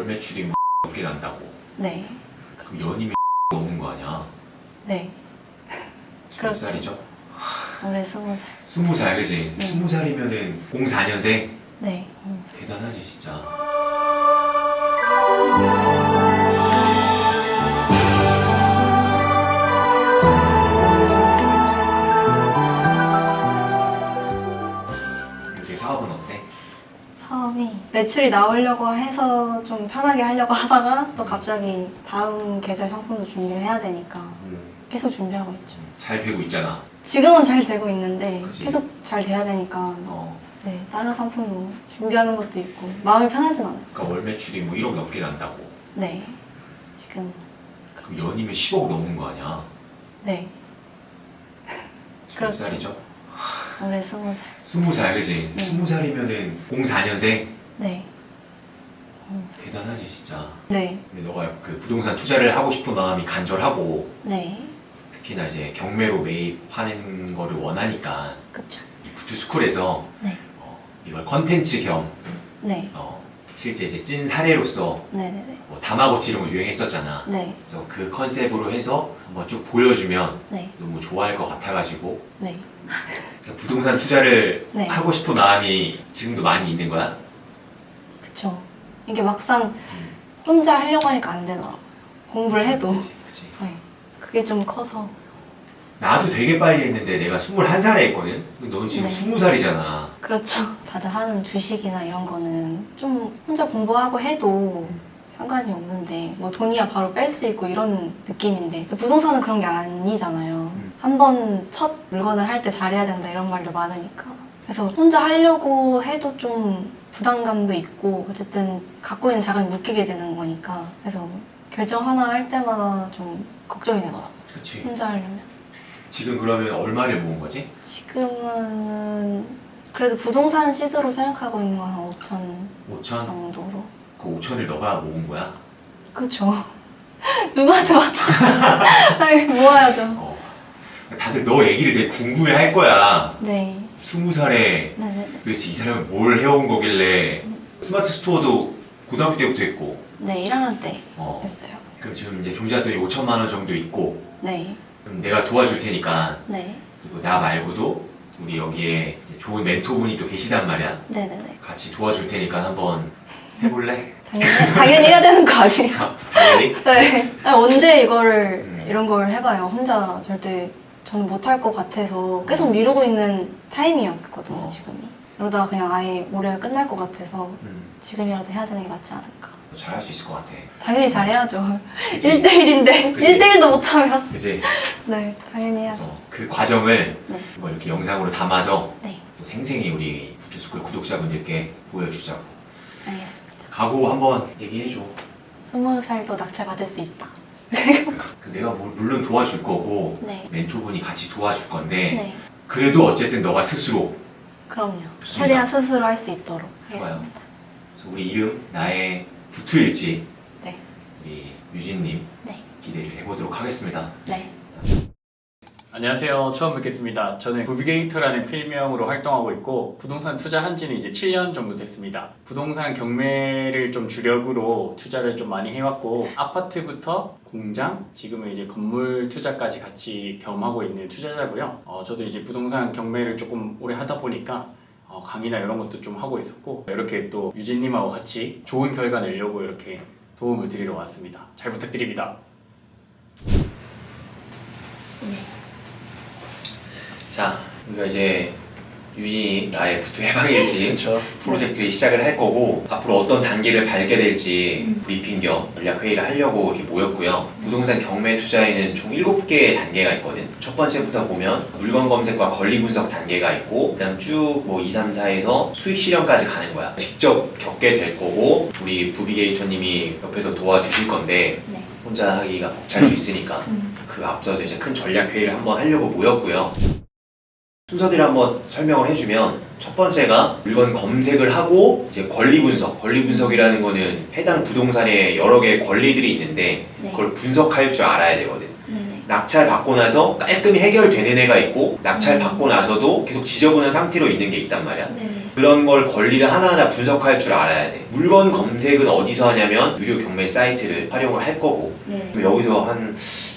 월 매출이 뭐 넘게 난다고. 네. 그럼 연이면 넘은 거 아니야? 네. 몇 그렇죠. 살이죠? 올해 20살. 20살, 그지? 네. 20살이면은 04년생? 네. 대단하지, 진짜. 요새 사업은 어때? 사업이 매출이 나오려고 해서 좀 편하게 하려고 하다가 또 갑자기 다음 계절 상품도 준비해야 되니까 계속 준비하고 있죠. 잘 되고 있잖아. 지금은 잘 되고 있는데 그치. 계속 잘 돼야 되니까 어. 네, 다른 상품도 준비하는 것도 있고 마음이 편하진 않아요. 그러니까 월 매출이 뭐 1억 넘게 난다고. 네. 지금 그럼 연이면 10억 넘은 거 아니야? 네. 몇 그렇죠. 살이죠? 올해 20살. 20살, 그지? 네. 20살이면은 04년생? 네. 대단하지, 진짜. 네. 근데 너가 그 부동산 투자를 하고 싶은 마음이 간절하고 네. 특히나 이제 경매로 매입하는 거를 원하니까 그쵸. 이 부투스쿨에서 네. 이걸 컨텐츠 겸 네. 실제 이제 찐 사례로서 네네네. 뭐 다마고치 이런 거 유행했었잖아. 네. 그래서 그 컨셉으로 해서 한번 쭉 보여주면 네. 너무 좋아할 것 같아가지고 네. 그러니까 부동산 투자를 네. 하고 싶은 마음이 지금도 많이 있는 거야? 그쵸. 이게 막상 혼자 하려고 하니까 안 되더라고요. 공부를 해도. 그치. 네. 그게 좀 커서. 나도 되게 빨리 했는데 내가 21살에 했거든? 넌 지금 네. 20살이잖아. 그렇죠. 다들 하는 주식이나 이런 거는 좀 혼자 공부하고 해도 상관이 없는데 뭐 돈이야 바로 뺄 수 있고 이런 느낌인데 부동산은 그런 게 아니잖아요. 한 번 첫 물건을 할 때 잘해야 된다 이런 말도 많으니까 그래서 혼자 하려고 해도 좀 부담감도 있고 어쨌든 갖고 있는 자금이 묶이게 되는 거니까 그래서 결정 하나 할 때마다 좀 걱정이 되더라고요. 그치. 혼자 하려면. 지금 그러면 얼마를 모은 거지? 지금은 그래도 부동산 시드로 생각하고 있는 건 한 5천 5천? 정도로. 그 5천을 너가 모은 거야? 그쵸. 누구한테 맡아. 아이, 모아야죠. 다들 너 얘기를 되게 궁금해 할 거야. 네. 20살에 네네네. 도대체 이 사람은 뭘 해온 거길래 스마트 스토어도 고등학교 때부터 했고 네, 1학년 때 어. 했어요. 그럼 지금 이제 종잣돈이 5천만 원 정도 있고 네. 그럼 내가 도와줄 테니까 네. 그리고 나 말고도 우리 여기에 이제 좋은 멘토분이 또 계시단 말이야. 네네네. 같이 도와줄 테니까 한번 해볼래? 당연히 해야 되는 거 아니에요? 당연히? 네. 아니, 언제 이거를, 음. 이런 걸 해봐요. 혼자 절대 저는 못할 것 같아서 계속 미루고 있는 타임이었거든요, 지금이. 이러다가 그냥 아예 올해가 끝날 것 같아서 지금이라도 해야 되는 게 맞지 않을까. 잘할 수 있을 것 같아. 당연히 잘해야죠. 그치? 1대1인데 그치? 1대1도 못하면 그치? 네, 당연히 해야죠. 그래서 그 과정을 네. 뭐 이렇게 영상으로 담아서 네, 또 생생히 우리 부투스쿨 구독자분들께 보여주자고. 알겠습니다. 각오 한번 얘기해줘. 20살도 낙찰받을 수 있다. 내가 물론 도와줄 거고 네. 멘토분이 같이 도와줄 건데 네, 그래도 어쨌든 너가 스스로 그럼요. 좋습니다. 최대한 스스로 할 수 있도록 좋아요. 하겠습니다. 그래서 우리 이름 나의 부투일지 네, 우리 유진님 네, 기대를 해보도록 하겠습니다. 네. 안녕하세요. 처음 뵙겠습니다. 저는 부비게이터라는 필명으로 활동하고 있고 부동산 투자한 지는 이제 7년 정도 됐습니다. 부동산 경매를 좀 주력으로 투자를 좀 많이 해왔고 아파트부터 공장, 지금은 이제 건물 투자까지 같이 겸하고 있는 투자자고요. 저도 이제 부동산 경매를 조금 오래 하다 보니까 강의나 이런 것도 좀 하고 있었고 이렇게 또 유진님하고 같이 좋은 결과 내려고 이렇게 도움을 드리러 왔습니다. 잘 부탁드립니다. 자, 우리가 이제 유진이 나의 부투 해방일지 그렇죠. 프로젝트를 시작을 할 거고 앞으로 어떤 단계를 밟게 될지 브리핑 겸 전략 회의를 하려고 이렇게 모였고요. 부동산 경매 투자에는 총 7개의 단계가 있거든. 첫 번째부터 보면 물건 검색과 권리 분석 단계가 있고 그다음 쭉 뭐 2, 3, 4에서 수익 실현까지 가는 거야. 직접 겪게 될 거고 우리 부비게이터님이 옆에서 도와주실 건데 네. 혼자 하기가 벅찰 수 있으니까 그 앞서서 이제 큰 전략 회의를 한번 하려고 모였고요. 순서대로 한번 설명을 해주면 첫 번째가 물건 검색을 하고 이제 권리 분석. 권리 분석이라는 거는 해당 부동산에 여러 개의 권리들이 있는데 네. 그걸 분석할 줄 알아야 되거든. 네네. 낙찰 받고 나서 깔끔히 해결되는 애가 있고 낙찰 받고 나서도 계속 지저분한 상태로 있는 게 있단 말이야. 네네. 그런 걸 권리를 하나하나 분석할 줄 알아야 돼. 물건 검색은 어디서 하냐면 유료 경매 사이트를 활용을 할 거고 네. 그럼 여기서 한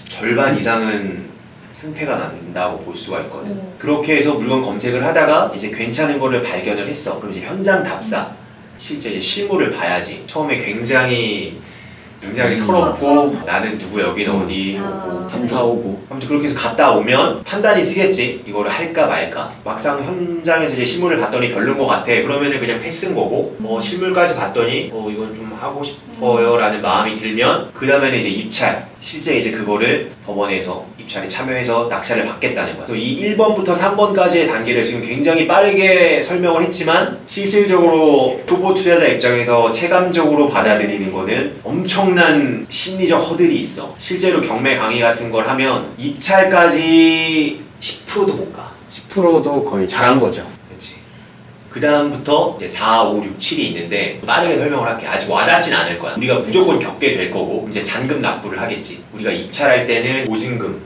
절반 이상은 승패가 난다고 볼 수가 있거든. 그렇게 해서 물건 검색을 하다가 이제 괜찮은 거를 발견을 했어. 그럼 이제 현장 답사, 실제 이제 실물을 봐야지. 처음에 굉장히 서럽고 나는 누구 여기는 어디 오고 탐사 오고. 아무튼 그렇게 해서 갔다 오면 판단이 쓰겠지. 이거를 할까 말까. 막상 현장에서 이제 실물을 봤더니 별론 것 같아. 그러면은 그냥 패스인 거고 실물까지 봤더니 이건 좀 하고 싶어요 라는 마음이 들면 그 다음에는 이제 입찰. 실제 이제 그거를 법원에서 입찰에 참여해서 낙찰을 받겠다는 거야. 그래서 이 1번부터 3번까지의 단계를 지금 굉장히 빠르게 설명을 했지만 실질적으로 초보 투자자 입장에서 체감적으로 받아들이는 거는 엄청난 심리적 허들이 있어. 실제로 경매 강의 같은 걸 하면 입찰까지 10%도 못 가. 10%도 거의 잘한 거죠. 그렇지. 그 다음부터 이제 4, 5, 6, 7이 있는데 빠르게 설명을 할게. 아직 와닿진 않을 거야. 우리가 무조건 겪게 될 거고 이제 잔금 납부를 하겠지. 우리가 입찰할 때는 보증금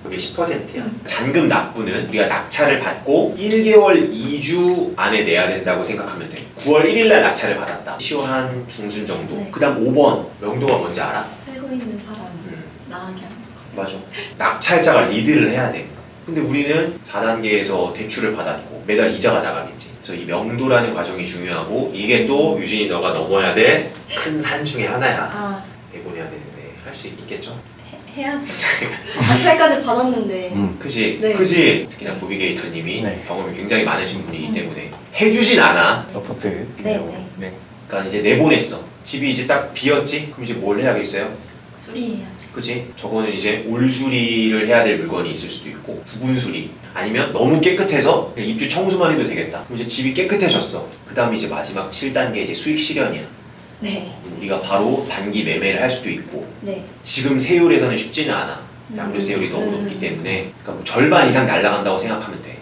그게 10%야. 잔금 납부는 우리가 낙찰을 받고 1개월 2주 안에 내야 된다고 생각하면 돼. 9월 1일 날 낙찰을 받았다. 10월 한 중순 정도. 네. 그 다음 5번 명도가 뭔지 알아? 살고 있는 사람 나가게 하는 거. 맞아. 낙찰자가 리드를 해야 돼. 근데 우리는 4단계에서 대출을 받아내고 매달 이자가 나가겠지. 그래서 이 명도라는 과정이 중요하고 이게 또 유진이 너가 넘어야 될 큰 산 중에 하나야. 배분해야 되는데 할 수 있겠죠? 해야죠. 낙찰까지 받았는데. 그지? 네. 그지? 특히나 고비게이터님이 네. 경험이 굉장히 많으신 분이기 때문에 해주진 않아. 서포트. 네. 네. 그러니까 이제 내보냈어. 집이 이제 딱 비었지? 그럼 이제 뭘 해야겠어요? 수리해야죠. 그치? 저거는 이제 올 수리를 해야 될 물건이 있을 수도 있고 부분 수리 아니면 너무 깨끗해서 그냥 입주 청소만 해도 되겠다. 그럼 이제 집이 깨끗해졌어. 그 다음에 이제 마지막 7단계 이제 수익 실현이야. 네. 우리가 바로 단기 매매를 할 수도 있고 네. 지금 세율에서는 쉽지는 않아. 양도세율이 너무 높기 때문에 그러니까 뭐 절반 이상 날라간다고 생각하면 돼.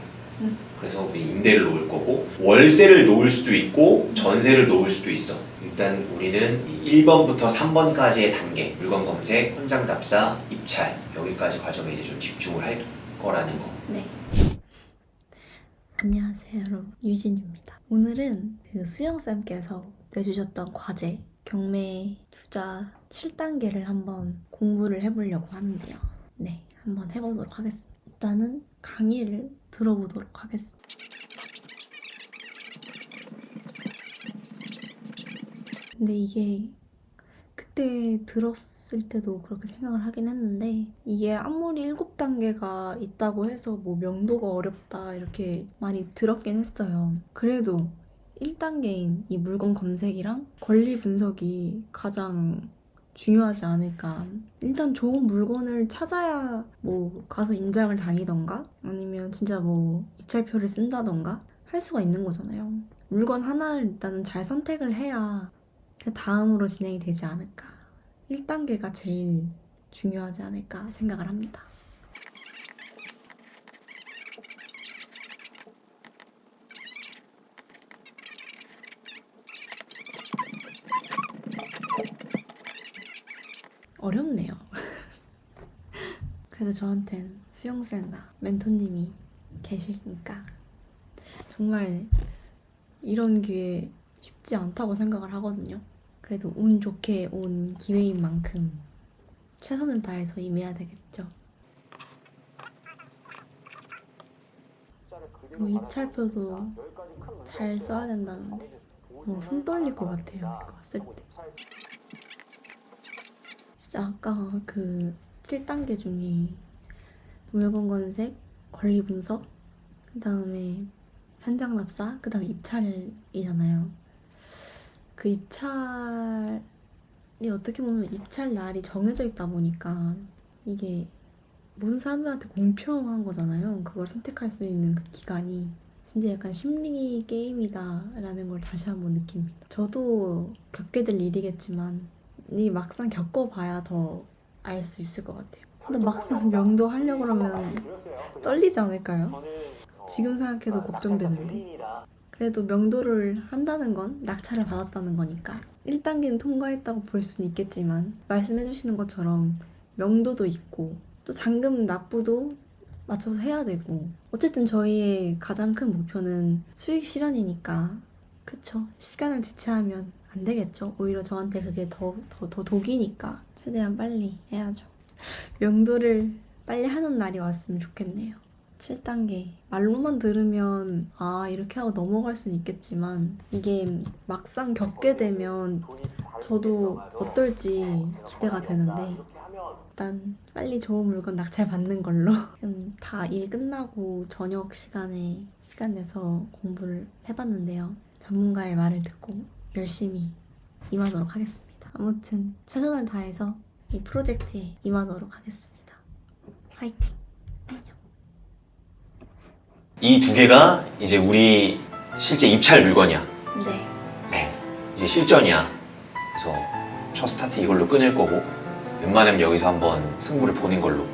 그래서 우리 임대를 놓을 거고 월세를 놓을 수도 있고 전세를 놓을 수도 있어. 일단 우리는 1번부터 3번까지의 단계 물건 검색, 현장 답사, 입찰 여기까지 과정에 이제 좀 집중을 할 거라는 거. 네. 안녕하세요 여러분, 유진입니다. 오늘은 그 수영쌤께서 내주셨던 과제 경매 투자 7단계를 한번 공부를 해보려고 하는데요. 네, 한번 해보도록 하겠습니다. 일단은 강의를 들어보도록 하겠습니다. 근데 이게 그때 들었을 때도 그렇게 생각을 하긴 했는데 이게 아무리 7단계가 있다고 해서 뭐 명도가 어렵다 이렇게 많이 들었긴 했어요. 그래도 1단계인 이 물건 검색이랑 권리 분석이 가장 중요하지 않을까. 일단 좋은 물건을 찾아야 뭐 가서 임장을 다니던가 아니면 진짜 뭐 입찰표를 쓴다던가 할 수가 있는 거잖아요. 물건 하나를 일단은 잘 선택을 해야 그 다음으로 진행이 되지 않을까. 1단계가 제일 중요하지 않을까 생각을 합니다. 어렵네요. 그래도 저한텐 수영쌤과 멘토님이 계시니까 정말 이런 기회 쉽지 않다고 생각을 하거든요. 그래도 운 좋게 온 기회인 만큼 최선을 다해서 임해야 되겠죠. 입찰표도 잘 써야 된다는데 손 떨릴 것 같아요. 이거 쓸 때. 진짜 아까 그 7단계 중에 물건 검색, 권리 분석, 그 다음에 현장 납사, 그 다음에 입찰이잖아요. 그 입찰이 어떻게 보면 입찰 날이 정해져 있다 보니까 이게 모든 사람들한테 공평한 거잖아요. 그걸 선택할 수 있는 그 기간이 진짜 약간 심리 게임이다라는 걸 다시 한번 느낍니다. 저도 겪게 될 일이겠지만 이 막상 겪어봐야 더 알 수 있을 것 같아요. 근데 막상 명도 하려고 하면 떨리지 않을까요? 지금 생각해도 걱정되는데. 그래도 명도를 한다는 건 낙찰을 받았다는 거니까 1단계는 통과했다고 볼 수는 있겠지만 말씀해주시는 것처럼 명도도 있고 또 잔금 납부도 맞춰서 해야 되고 어쨌든 저희의 가장 큰 목표는 수익 실현이니까 그쵸? 시간을 지체하면 안 되겠죠? 오히려 저한테 그게 더 독이니까 최대한 빨리 해야죠. 명도를 빨리 하는 날이 왔으면 좋겠네요. 7단계 말로만 들으면 아 이렇게 하고 넘어갈 수는 있겠지만 이게 막상 겪게 되면 저도 어떨지 기대가 되는데 일단 빨리 좋은 물건 낙찰 받는 걸로 다 일 끝나고 저녁 시간에 시간 내서 공부를 해봤는데요. 전문가의 말을 듣고 열심히 임하도록 하겠습니다. 아무튼 최선을 다해서 이 프로젝트에 임하도록 하겠습니다. 화이팅! 이 두 개가 이제 우리 실제 입찰 물건이야. 네. 이제 실전이야. 그래서 첫 스타트 이걸로 끊을 거고 웬만하면 여기서 한번 승부를 보는 걸로.